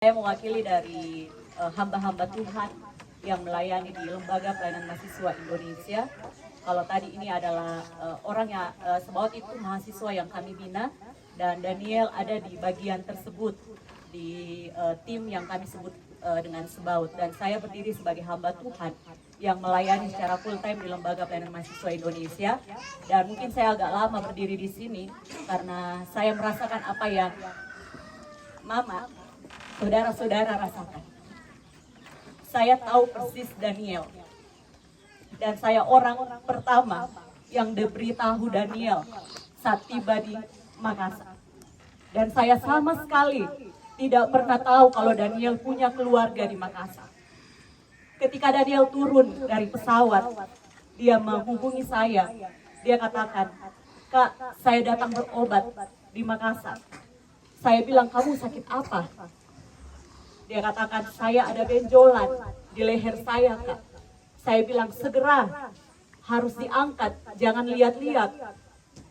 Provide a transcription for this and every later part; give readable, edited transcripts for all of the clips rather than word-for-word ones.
Saya mewakili dari hamba-hamba Tuhan yang melayani di Lembaga Pelayanan Mahasiswa Indonesia. Kalau tadi ini adalah orang yang Sebaut itu mahasiswa yang kami bina, dan Daniel ada di bagian tersebut di tim yang kami sebut dengan Sebaut. Dan saya berdiri sebagai hamba Tuhan yang melayani secara full time di Lembaga Pelayanan Mahasiswa Indonesia. Dan mungkin saya agak lama berdiri di sini karena saya merasakan apa yang Mama, saudara-saudara rasakan. Saya tahu persis Daniel. Dan saya orang pertama yang diberitahu Daniel saat tiba di Makassar. Dan saya sama sekali tidak pernah tahu kalau Daniel punya keluarga di Makassar. Ketika Daniel turun dari pesawat, dia menghubungi saya. Dia katakan, "Kak, saya datang berobat di Makassar." Saya bilang, "Kamu sakit apa?" Dia katakan, "Saya ada benjolan di leher saya, Kak." Saya bilang, "Segera harus diangkat, jangan lihat-lihat."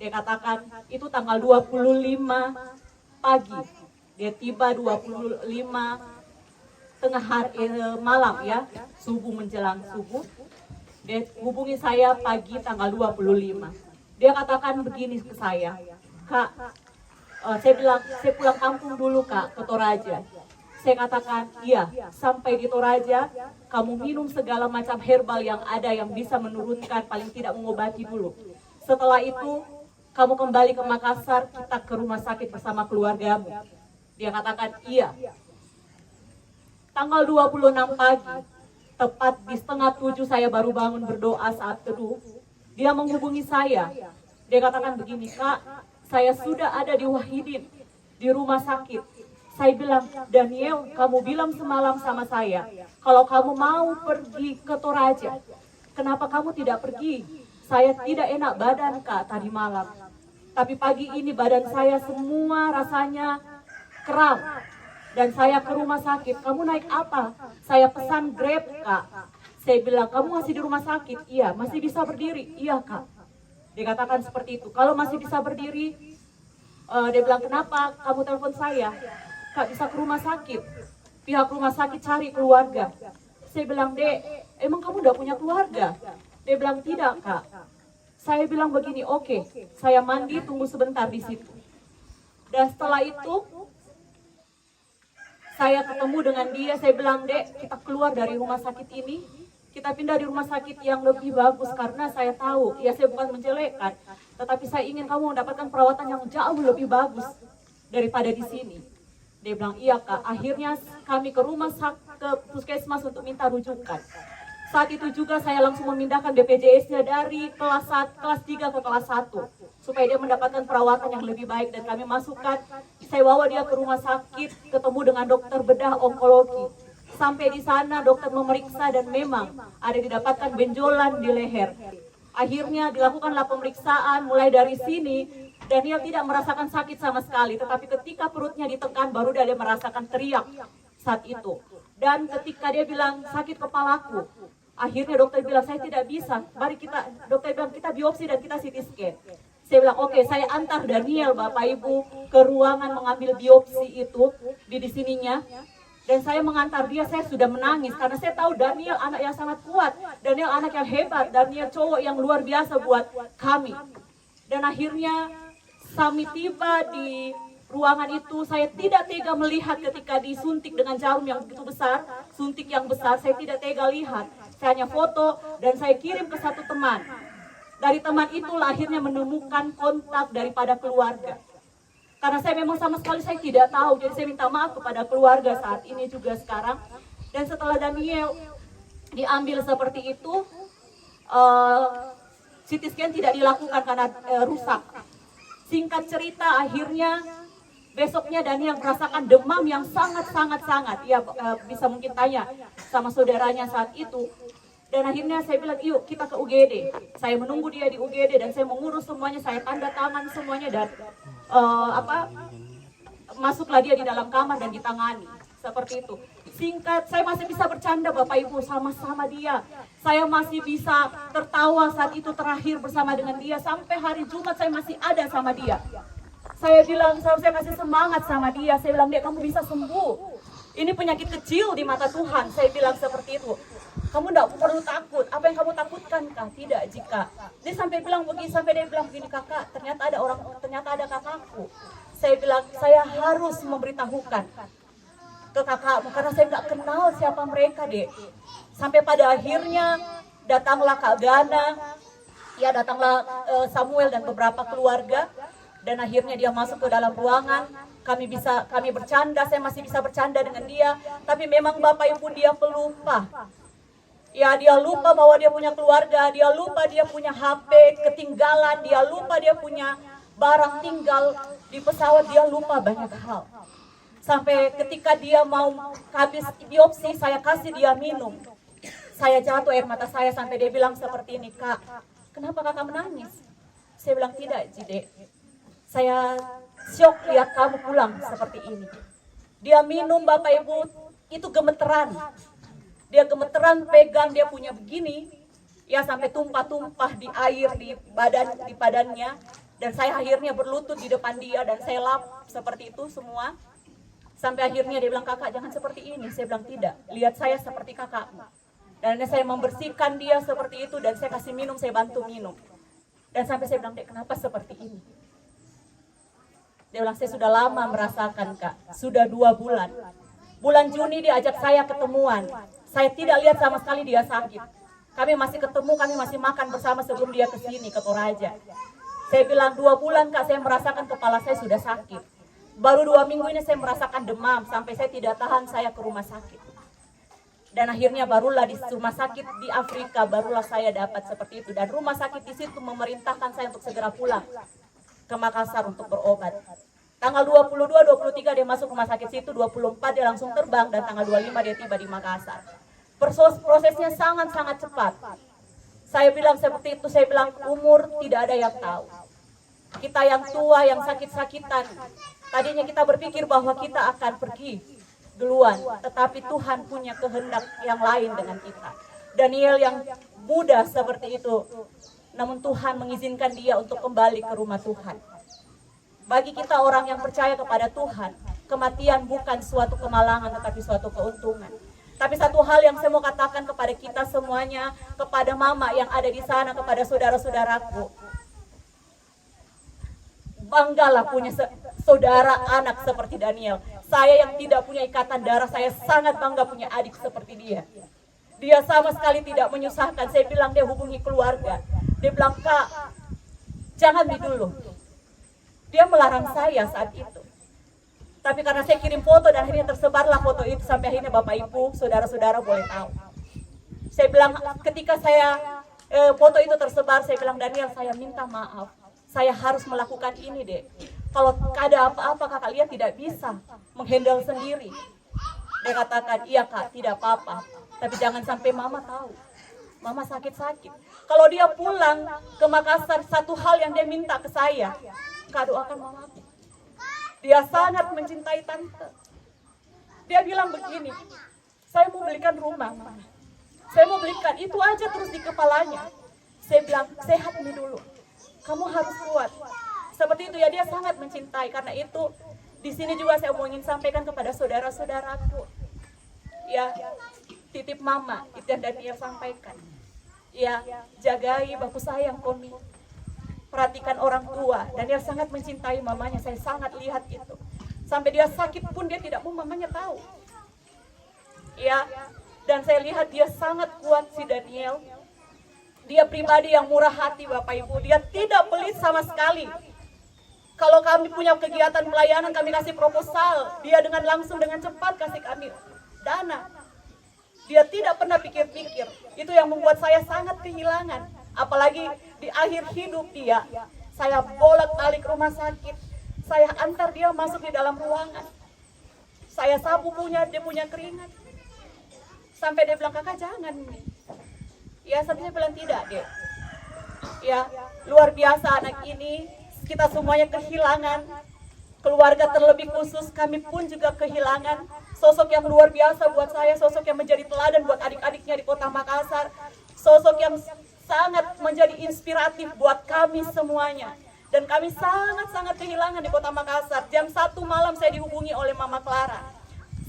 Dia katakan, itu tanggal 25 pagi. Dia tiba 25 tengah hari, malam ya, subuh menjelang subuh. Dia hubungi saya pagi tanggal 25. Dia katakan begini ke saya, "Kak, saya bilang, saya pulang kampung dulu Kak, ke Toraja." Saya katakan, "Iya, sampai di Toraja, kamu minum segala macam herbal yang ada yang bisa menurunkan, paling tidak mengobati dulu. Setelah itu, kamu kembali ke Makassar, kita ke rumah sakit bersama keluargamu." Dia katakan, "Iya." Tanggal 26 pagi, tepat di setengah 7 saya baru bangun berdoa saat teduh. Dia menghubungi saya. Dia katakan begini, "Kak, saya sudah ada di Wahidin, di rumah sakit." Saya bilang, "Daniel, kamu bilang semalam sama saya, kalau kamu mau pergi ke Toraja, kenapa kamu tidak pergi? Saya tidak enak badan Kak tadi malam. Tapi pagi ini badan saya semua rasanya kram. Dan saya ke rumah sakit, kamu naik apa?" Saya pesan Grab Kak. Saya bilang, "Kamu masih di rumah sakit?" "Iya." "Masih bisa berdiri?" "Iya Kak." Dikatakan seperti itu. Kalau masih bisa berdiri, dia bilang, "Kenapa kamu telepon saya?" "Kak, bisa ke rumah sakit. Pihak rumah sakit cari keluarga." Saya bilang, "Dek, emang kamu udah punya keluarga?" Dia bilang, "Tidak Kak." Saya bilang begini, "Oke, saya mandi, tunggu sebentar di situ." Dan setelah itu, saya ketemu dengan dia. Saya bilang, "Dek, kita keluar dari rumah sakit ini. Kita pindah di rumah sakit yang lebih bagus karena saya tahu, ya saya bukan menjelekkan, tetapi saya ingin kamu mendapatkan perawatan yang jauh lebih bagus daripada di sini." Dia bilang, "Iya Kak." Akhirnya kami ke rumah sakit, ke puskesmas untuk minta rujukan. Saat itu juga saya langsung memindahkan BPJS-nya dari kelas 3 ke kelas 1 supaya dia mendapatkan perawatan yang lebih baik, dan kami masukkan, saya bawa dia ke rumah sakit, ketemu dengan dokter bedah onkologi. Sampai di sana dokter memeriksa dan memang ada didapatkan benjolan di leher. Akhirnya dilakukanlah pemeriksaan. Mulai dari sini Daniel tidak merasakan sakit sama sekali, tetapi ketika perutnya ditekan baru dia merasakan teriak saat itu. Dan ketika dia bilang sakit kepalaku, akhirnya dokter bilang, "Saya tidak bisa, mari dokter bilang kita biopsi dan kita CT scan." Saya bilang, "Oke, saya antar Daniel Bapak Ibu ke ruangan mengambil biopsi itu di sininya." Dan saya mengantar dia, saya sudah menangis karena saya tahu Daniel anak yang sangat kuat, Daniel anak yang hebat, Daniel cowok yang luar biasa buat kami. Dan akhirnya kami tiba di ruangan itu. Saya tidak tega melihat ketika disuntik dengan jarum yang begitu besar, suntik yang besar, saya tidak tega lihat. Saya hanya foto dan saya kirim ke satu teman. Dari teman itulah akhirnya menemukan kontak daripada keluarga. Karena saya memang sama sekali saya tidak tahu, jadi saya minta maaf kepada keluarga saat ini juga sekarang. Dan setelah Daniel diambil seperti itu, CT scan tidak dilakukan karena rusak. Singkat cerita, akhirnya besoknya Daniel merasakan demam yang sangat. Ya bisa mungkin tanya sama saudaranya saat itu. Dan akhirnya saya bilang, "Yuk kita ke UGD." Saya menunggu dia di UGD dan saya mengurus semuanya, saya tanda tangan semuanya, dan masuklah dia di dalam kamar dan ditangani. Seperti itu. Singkat, saya masih bisa bercanda Bapak Ibu sama-sama dia. Saya masih bisa tertawa saat itu terakhir bersama dengan dia. Sampai hari Jumat saya masih ada sama dia. Saya bilang, saya kasih semangat sama dia. Saya bilang, "Dek, kamu bisa sembuh." Ini penyakit kecil di mata Tuhan. Saya bilang seperti itu. Kamu tidak perlu takut. Apa yang kamu takutkan kah? Tidak, jika. Dia sampai bilang begini, kakak, ternyata ada kakakku. Saya bilang, saya harus memberitahukan ke kakakmu karena saya nggak kenal siapa mereka, Dek. Sampai pada akhirnya datanglah Kak Gana, ya datanglah Samuel dan beberapa keluarga, dan akhirnya dia masuk ke dalam ruangan. Kami bercanda, saya masih bisa bercanda dengan dia, tapi memang Bapak Ibu dia pelupa. Ya, dia lupa bahwa dia punya keluarga, dia lupa dia punya HP ketinggalan, dia lupa dia punya barang tinggal di pesawat, dia lupa banyak hal. Sampai ketika dia mau habis biopsi, saya kasih dia minum. Saya jatuh air mata saya sampai dia bilang seperti ini, Kak, kenapa kakak menangis? Saya bilang, tidak, Jide. Saya syok lihat kamu pulang seperti ini. Dia minum, Bapak Ibu, itu gemeteran. Dia gemeteran pegang, dia punya begini, ya sampai tumpah-tumpah di air di badannya. Dan saya akhirnya berlutut di depan dia dan saya lap seperti itu semua. Sampai akhirnya dia bilang, kakak jangan seperti ini. Saya bilang, tidak, lihat saya seperti kakakmu. Dan saya membersihkan dia seperti itu dan saya kasih minum, saya bantu minum. Dan sampai saya bilang, Dek, kenapa seperti ini? Dia bilang, saya sudah lama merasakan, Kak, sudah 2 bulan. Bulan Juni dia ajak saya ketemuan. Saya tidak lihat sama sekali dia sakit. Kami masih ketemu, kami masih makan bersama sebelum dia ke sini, ke Toraja. Saya bilang, 2 bulan, Kak, saya merasakan kepala saya sudah sakit. Baru 2 minggu ini saya merasakan demam, sampai saya tidak tahan, saya ke rumah sakit. Dan akhirnya barulah di rumah sakit di Afrika, barulah saya dapat seperti itu. Dan rumah sakit di situ memerintahkan saya untuk segera pulang ke Makassar untuk berobat. Tanggal 22, 23 dia masuk rumah sakit situ, 24 dia langsung terbang, dan tanggal 25 dia tiba di Makassar. Prosesnya sangat-sangat cepat. Saya bilang seperti itu, saya bilang umur tidak ada yang tahu. Kita yang tua, yang sakit-sakitan, tadinya kita berpikir bahwa kita akan pergi duluan, tetapi Tuhan punya kehendak yang lain dengan kita. Daniel yang muda seperti itu, namun Tuhan mengizinkan dia untuk kembali ke rumah Tuhan. Bagi kita orang yang percaya kepada Tuhan, kematian bukan suatu kemalangan tetapi suatu keuntungan. Tapi satu hal yang saya mau katakan kepada kita semuanya, kepada mama yang ada di sana, kepada saudara-saudaraku, banggalah punya saudara anak seperti Daniel. Saya yang tidak punya ikatan darah, saya sangat bangga punya adik seperti dia. Dia sama sekali tidak menyusahkan. Saya bilang, dia hubungi keluarga. Dia bilang, Kak, jangan dulu. Dia melarang saya saat itu. Tapi karena saya kirim foto dan akhirnya tersebarlah foto itu, sampai akhirnya Bapak Ibu, saudara-saudara boleh tahu. Saya bilang, ketika foto itu tersebar, saya bilang, Daniel, saya minta maaf. Saya harus melakukan ini, Dek. Kalau ada apa-apa kakak lihat tidak bisa menghandle sendiri. Dia katakan, iya Kak, tidak apa-apa. Tapi jangan sampai mama tahu. Mama sakit-sakit. Kalau dia pulang ke Makassar, satu hal yang dia minta ke saya, Kak, doakan mamaku. Dia sangat mencintai tante. Dia bilang begini, saya mau belikan rumah, Mama. Saya mau belikan, itu aja terus di kepalanya. Saya bilang, sehat nih dulu. Kamu harus kuat. Seperti itu ya, dia sangat mencintai. Karena itu, di sini juga saya mau ingin sampaikan kepada saudara-saudaraku. Ya, titip mama, itu yang Daniel sampaikan. Ya, jagai baku sayang Komi. Perhatikan orang tua. Daniel sangat mencintai mamanya, saya sangat lihat itu. Sampai dia sakit pun dia tidak mau mamanya tahu. Ya, dan saya lihat dia sangat kuat si Daniel. Dia pribadi yang murah hati Bapak Ibu. Dia tidak pelit sama sekali. Kalau kami punya kegiatan pelayanan, kami kasih proposal. Dia langsung dengan cepat kasih kami dana. Dia tidak pernah pikir-pikir. Itu yang membuat saya sangat kehilangan. Apalagi di akhir hidup dia, saya bolak-balik rumah sakit, saya antar dia masuk di dalam ruangan, saya sapu dia punya keringat, sampai dia bilang, Kakak jangan. Ya, saya bilang tidak, Dek. Ya, luar biasa anak ini, kita semuanya kehilangan, keluarga terlebih khusus, kami pun juga kehilangan sosok yang luar biasa buat saya, sosok yang menjadi teladan buat adik-adiknya di kota Makassar, sosok yang sangat menjadi inspiratif buat kami semuanya. Dan kami sangat-sangat kehilangan di kota Makassar. Jam 1 malam saya dihubungi oleh Mama Clara.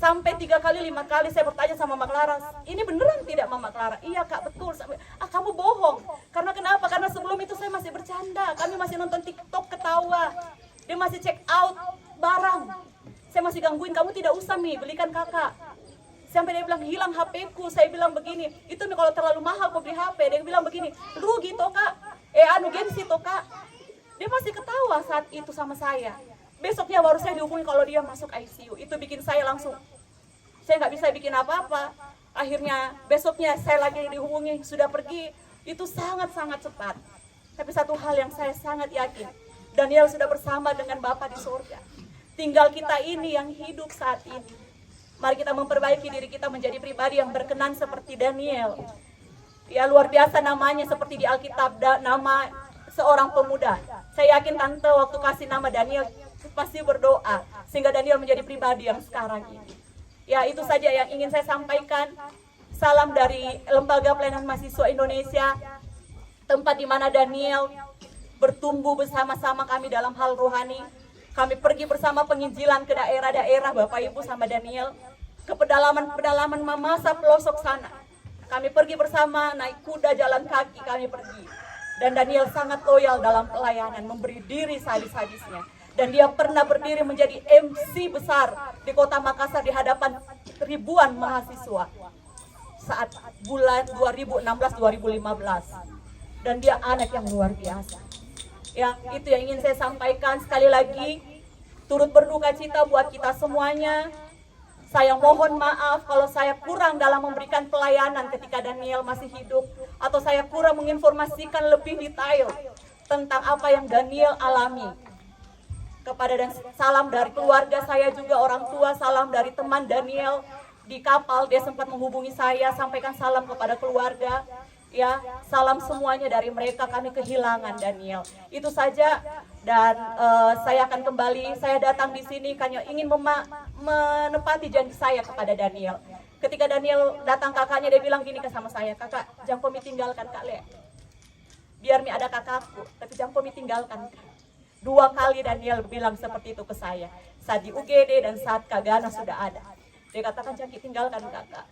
Sampai 3 kali 5 kali saya bertanya sama Mak Laras, ini beneran tidak Mama Clara? Iya Kak, betul. Sampai, kamu bohong. Karena kenapa? Karena sebelum itu saya masih bercanda, kami masih nonton TikTok ketawa, dia masih check out barang, saya masih gangguin, kamu tidak usah Mi, belikan kakak. Sampai dia bilang hilang HP-ku, saya bilang begini, itu Mi kalau terlalu mahal kau beli HP. Dia bilang begini, rugi toh Kak, gengsi toh Kak. Dia masih ketawa saat itu sama saya. Besoknya baru saya dihubungi kalau dia masuk ICU. Itu bikin saya langsung, saya nggak bisa bikin apa-apa. Akhirnya besoknya saya lagi dihubungi, sudah pergi. Itu sangat-sangat cepat. Tapi satu hal yang saya sangat yakin, Daniel sudah bersama dengan Bapa di surga. Tinggal kita ini yang hidup saat ini. Mari kita memperbaiki diri kita menjadi pribadi yang berkenan seperti Daniel. Ya luar biasa namanya seperti di Alkitab, nama seorang pemuda. Saya yakin Tante waktu kasih nama Daniel pasti berdoa sehingga Daniel menjadi pribadi yang sekarang ini. Ya itu saja yang ingin saya sampaikan. Salam dari Lembaga Pelayanan Mahasiswa Indonesia, tempat di mana Daniel bertumbuh bersama-sama kami dalam hal rohani. Kami pergi bersama penginjilan ke daerah-daerah Bapak Ibu sama Daniel, ke pedalaman-pedalaman Mamasa pelosok sana. Kami pergi bersama, naik kuda, jalan kaki kami pergi. Dan Daniel sangat loyal dalam pelayanan, memberi diri sehabis-habisnya. Dan dia pernah berdiri menjadi MC besar di kota Makassar di hadapan ribuan mahasiswa saat bulan 2016-2015. Dan dia anak yang luar biasa. Ya, itu yang ingin saya sampaikan. Sekali lagi, turut berduka cita buat kita semuanya. Saya mohon maaf kalau saya kurang dalam memberikan pelayanan ketika Daniel masih hidup, atau saya kurang menginformasikan lebih detail tentang apa yang Daniel alami. Dan salam dari keluarga saya juga, orang tua, salam dari teman Daniel di kapal, dia sempat menghubungi saya, sampaikan salam kepada keluarga. Ya, salam semuanya dari mereka, kami kehilangan Daniel. Itu saja, dan saya akan kembali. Saya datang di sini hanya ingin menepati janji saya kepada Daniel. Ketika Daniel datang kakaknya, dia bilang gini ke sama saya, kakak, jangan komi tinggalkan Kak Le. Biar mi ada kakakku, tapi jangan komi tinggalkan Kak. 2 kali Daniel bilang seperti itu ke saya. Saat di UGD dan saat Kak Gana sudah ada. Dia katakan jangan tinggalkan kakak.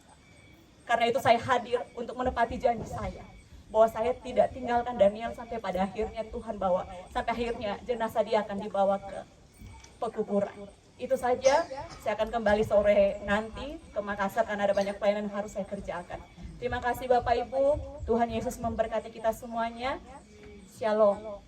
Karena itu saya hadir untuk menepati janji saya, bahwa saya tidak tinggalkan Daniel sampai pada akhirnya Tuhan bawa, sampai akhirnya jenazah dia akan dibawa ke pekuburan. Itu saja, saya akan kembali sore nanti ke Makassar karena ada banyak pelayanan yang harus saya kerjakan. Terima kasih Bapak Ibu, Tuhan Yesus memberkati kita semuanya. Shalom.